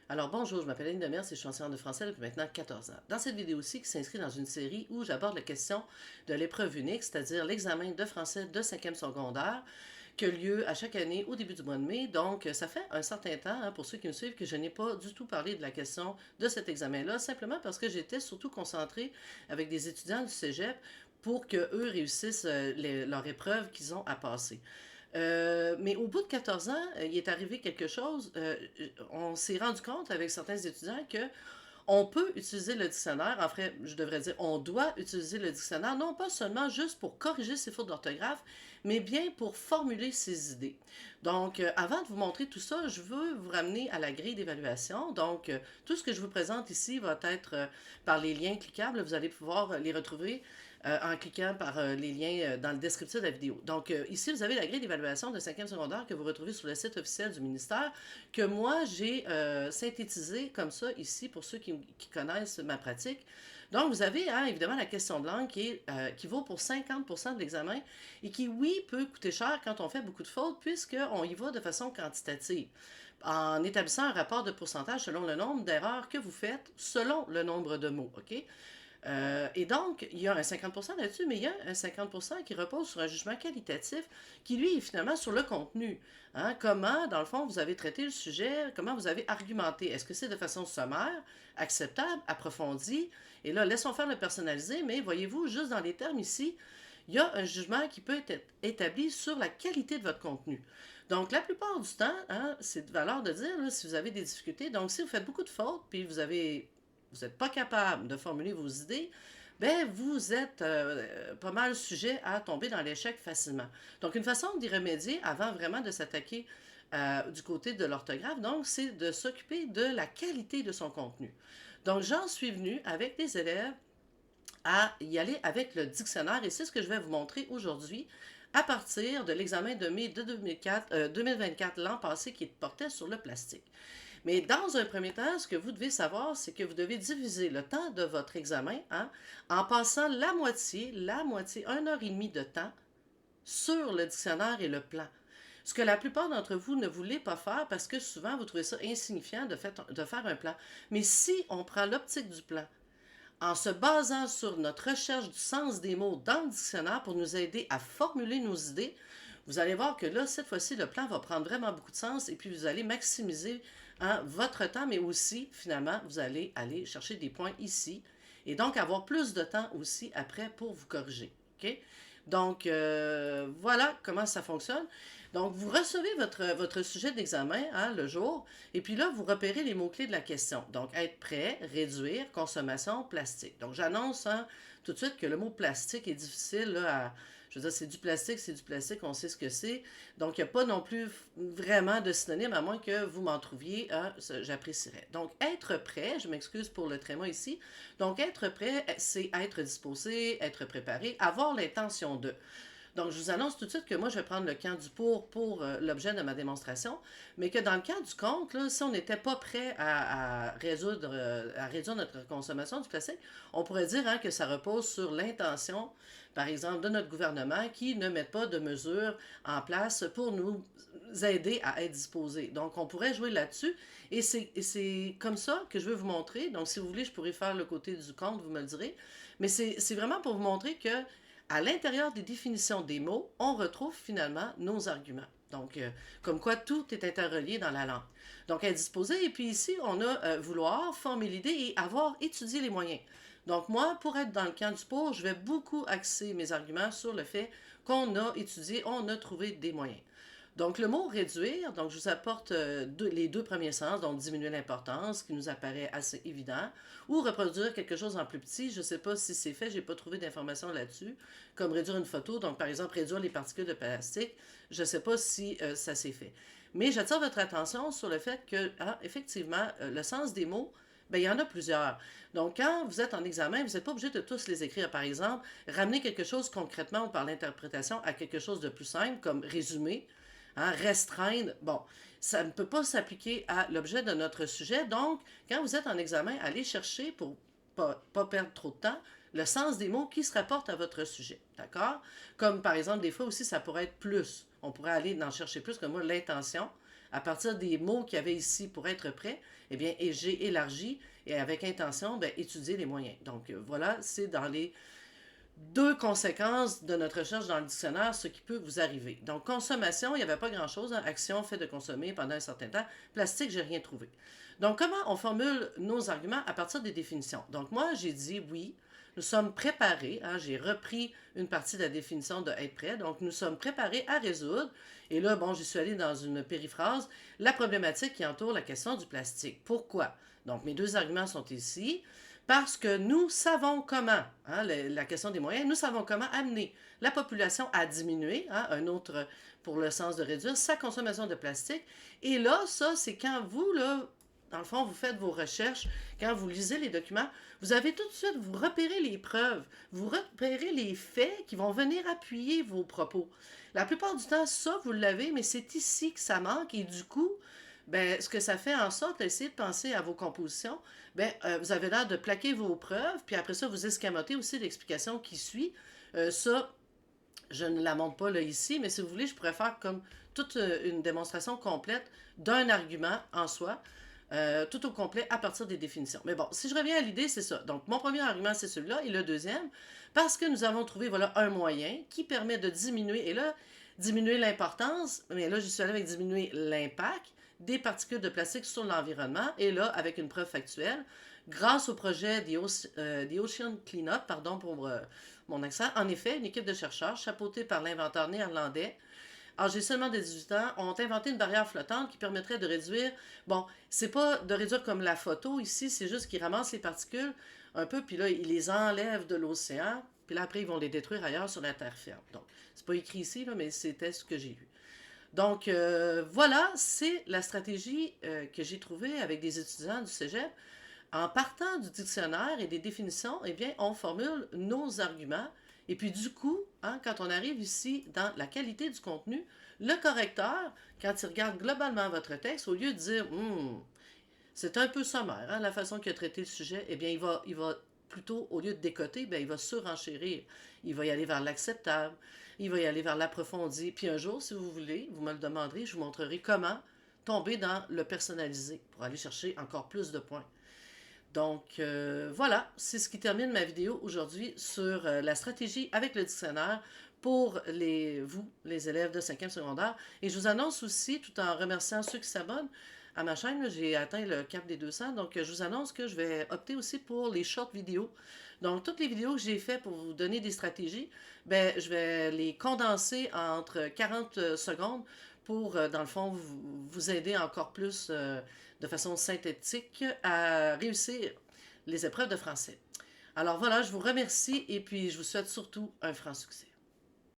Alors bonjour, je m'appelle Annie Demers et je suis enseignante de français depuis maintenant 14 ans. Dans cette vidéo-ci, qui s'inscrit dans une série où j'aborde la question de l'épreuve unique, c'est-à-dire l'examen de français de 5e secondaire, qui a lieu à chaque année au début du mois de mai. Donc, ça fait un certain temps, pour ceux qui me suivent, que je n'ai pas du tout parlé de la question de cet examen-là, simplement parce que j'étais surtout concentrée avec des étudiants du cégep pour qu'eux réussissent leur épreuve qu'ils ont à passer. Mais au bout de 14 ans, il est arrivé quelque chose. On s'est rendu compte avec certains étudiants que on peut utiliser le dictionnaire, en fait, je devrais dire, on doit utiliser le dictionnaire, non pas seulement juste pour corriger ses fautes d'orthographe, mais bien pour formuler ses idées. Donc, avant de vous montrer tout ça, je veux vous ramener à la grille d'évaluation. Donc, tout ce que je vous présente ici va être par les liens cliquables. Vous allez pouvoir les retrouver en cliquant par les liens dans le descriptif de la vidéo. Donc, ici, vous avez la grille d'évaluation de 5e secondaire que vous retrouvez sur le site officiel du ministère, que moi, j'ai synthétisé comme ça ici pour ceux qui connaissent ma pratique. Donc, vous avez évidemment la question de langue qui vaut pour 50% de l'examen et qui, oui, peut coûter cher quand on fait beaucoup de fautes puisqu'on y va de façon quantitative en établissant un rapport de pourcentage selon le nombre d'erreurs que vous faites selon le nombre de mots, OK? Et donc, il y a un 50% là-dessus, mais il y a un 50% qui repose sur un jugement qualitatif qui, lui, est finalement sur le contenu. Hein? Comment, dans le fond, vous avez traité le sujet, comment vous avez argumenté. Est-ce que c'est de façon sommaire, acceptable, approfondie? Et là, laissons faire le personnalisé, mais voyez-vous, juste dans les termes ici, il y a un jugement qui peut être établi sur la qualité de votre contenu. Donc, la plupart du temps, c'est de valeur de dire là, si vous avez des difficultés. Donc, si vous faites beaucoup de fautes, puis vous n'êtes pas capable de formuler vos idées, ben vous êtes pas mal sujet à tomber dans l'échec facilement. Donc, une façon d'y remédier avant vraiment de s'attaquer du côté de l'orthographe, donc, c'est de s'occuper de la qualité de son contenu. Donc, j'en suis venue avec des élèves à y aller avec le dictionnaire et c'est ce que je vais vous montrer aujourd'hui à partir de l'examen de mai de 2024 l'an passé qui portait sur le plastique. Mais dans un premier temps, ce que vous devez savoir, c'est que vous devez diviser le temps de votre examen en passant la moitié, 1 heure et demie de temps sur le dictionnaire et le plan. Ce que la plupart d'entre vous ne voulez pas faire parce que souvent vous trouvez ça insignifiant de faire un plan. Mais si on prend l'optique du plan, en se basant sur notre recherche du sens des mots dans le dictionnaire pour nous aider à formuler nos idées, vous allez voir que là, cette fois-ci, le plan va prendre vraiment beaucoup de sens et puis vous allez maximiser votre temps, mais aussi, finalement, vous allez aller chercher des points ici et donc avoir plus de temps aussi après pour vous corriger. OK? Donc, voilà comment ça fonctionne. Donc, vous recevez votre sujet d'examen le jour, et puis là, vous repérez les mots-clés de la question. Donc, être prêt, réduire, consommation, plastique. Donc, j'annonce tout de suite que le mot plastique est difficile là, je veux dire, c'est du plastique, on sait ce que c'est. Donc, il n'y a pas non plus vraiment de synonyme, à moins que vous m'en trouviez, j'apprécierais. Donc, être prêt, je m'excuse pour le tréma ici. Donc, être prêt, c'est être disposé, être préparé, avoir l'intention de. Donc, je vous annonce tout de suite que moi, je vais prendre le camp du pour l'objet de ma démonstration, mais que dans le cas du contre, là, si on n'était pas prêt à réduire notre consommation du plastique, on pourrait dire que ça repose sur l'intention, par exemple, de notre gouvernement qui ne met pas de mesures en place pour nous aider à être disposés. Donc, on pourrait jouer là-dessus, et c'est comme ça que je veux vous montrer. Donc, si vous voulez, je pourrais faire le côté du contre, vous me le direz, mais c'est vraiment pour vous montrer que à l'intérieur des définitions des mots, on retrouve finalement nos arguments. Donc, comme quoi tout est interrelié dans la langue. Donc, être disposé, et puis ici, on a vouloir, former l'idée et avoir étudié les moyens. Donc, moi, pour être dans le camp du pour, je vais beaucoup axer mes arguments sur le fait qu'on a étudié, on a trouvé des moyens. Donc, le mot réduire, donc je vous apporte les deux premiers sens, donc diminuer l'importance, qui nous apparaît assez évident, ou reproduire quelque chose en plus petit. Je ne sais pas si c'est fait, je n'ai pas trouvé d'informations là-dessus, comme réduire une photo, donc par exemple réduire les particules de plastique. Je ne sais pas si ça s'est fait. Mais j'attire votre attention sur le fait que, effectivement, le sens des mots, ben, il y en a plusieurs. Donc, quand vous êtes en examen, vous n'êtes pas obligé de tous les écrire. Par exemple, ramener quelque chose concrètement ou par l'interprétation à quelque chose de plus simple, comme résumer, restreindre, bon, ça ne peut pas s'appliquer à l'objet de notre sujet. Donc, quand vous êtes en examen, allez chercher, pour pas perdre trop de temps, le sens des mots qui se rapportent à votre sujet. D'accord? Comme par exemple, des fois aussi, ça pourrait être plus. On pourrait aller en chercher plus, comme moi, l'intention. à partir des mots qu'il y avait ici pour être prêt, eh bien, et j'ai élargi et avec intention, ben, étudier les moyens. Donc, voilà, c'est dans les deux conséquences de notre recherche dans le dictionnaire, ce qui peut vous arriver. Donc, consommation, il n'y avait pas grand-chose. Hein. Action, fait de consommer pendant un certain temps. Plastique, j'ai rien trouvé. Donc, comment on formule nos arguments à partir des définitions? Donc, moi, j'ai dit oui, nous sommes préparés. Hein, j'ai repris une partie de la définition de être prêt. Donc, nous sommes préparés à résoudre. Et là, bon, j'y suis allée dans une périphrase, la problématique qui entoure la question du plastique. Pourquoi? Donc, mes deux arguments sont ici. Parce que nous savons comment, hein, la question des moyens, nous savons comment amener la population à diminuer, hein, un autre pour le sens de réduire sa consommation de plastique. Et là, ça, c'est quand vous, là, dans le fond, vous faites vos recherches, quand vous lisez les documents, vous avez tout de suite, vous repérez les preuves, vous repérez les faits qui vont venir appuyer vos propos. La plupart du temps, ça, vous l'avez, mais c'est ici que ça manque et du coup, ben, ce que ça fait en sorte, essayez de penser à vos compositions, ben, vous avez l'air de plaquer vos preuves, puis après ça, vous escamotez aussi l'explication qui suit. Ça, je ne la montre pas là ici, mais si vous voulez, je pourrais faire comme toute une démonstration complète d'un argument en soi, tout au complet à partir des définitions. Mais bon, si je reviens à l'idée, c'est ça. Donc, mon premier argument, c'est celui-là, et le deuxième, parce que nous avons trouvé, voilà, un moyen qui permet de diminuer, et là, diminuer l'importance, mais là, je suis allée avec diminuer l'impact des particules de plastique sur l'environnement, et là, avec une preuve factuelle, grâce au projet The Ocean Cleanup, pardon pour mon accent, en effet, une équipe de chercheurs, chapeautée par l'inventeur néerlandais, âgés seulement de 18 ans, ont inventé une barrière flottante qui permettrait de réduire, bon, c'est pas de réduire comme la photo ici, c'est juste qu'ils ramassent les particules un peu, puis là, ils les enlèvent de l'océan, puis là, après, ils vont les détruire ailleurs sur la terre ferme. Donc, c'est pas écrit ici, là, mais c'était ce que j'ai lu. Donc, voilà, c'est la stratégie que j'ai trouvée avec des étudiants du cégep. En partant du dictionnaire et des définitions, eh bien, on formule nos arguments. Et puis, du coup, hein, quand on arrive ici dans la qualité du contenu, le correcteur, quand il regarde globalement votre texte, au lieu de dire c'est un peu sommaire, hein, la façon qu'il a traité le sujet, eh bien, il va plutôt, au lieu de décoter, bien, il va surenchérir. Il va y aller vers l'acceptable, il va y aller vers l'approfondi. Puis un jour, si vous voulez, vous me le demanderez, je vous montrerai comment tomber dans le personnalisé pour aller chercher encore plus de points. Donc, voilà, c'est ce qui termine ma vidéo aujourd'hui sur la stratégie avec le dictionnaire pour vous, les élèves de 5e secondaire. Et je vous annonce aussi, tout en remerciant ceux qui s'abonnent à ma chaîne, j'ai atteint le cap des 200, donc je vous annonce que je vais opter aussi pour les short vidéos. Donc, toutes les vidéos que j'ai faites pour vous donner des stratégies, ben, je vais les condenser entre 40 secondes pour, dans le fond, vous aider encore plus de façon synthétique à réussir les épreuves de français. Alors voilà, je vous remercie et puis je vous souhaite surtout un franc succès.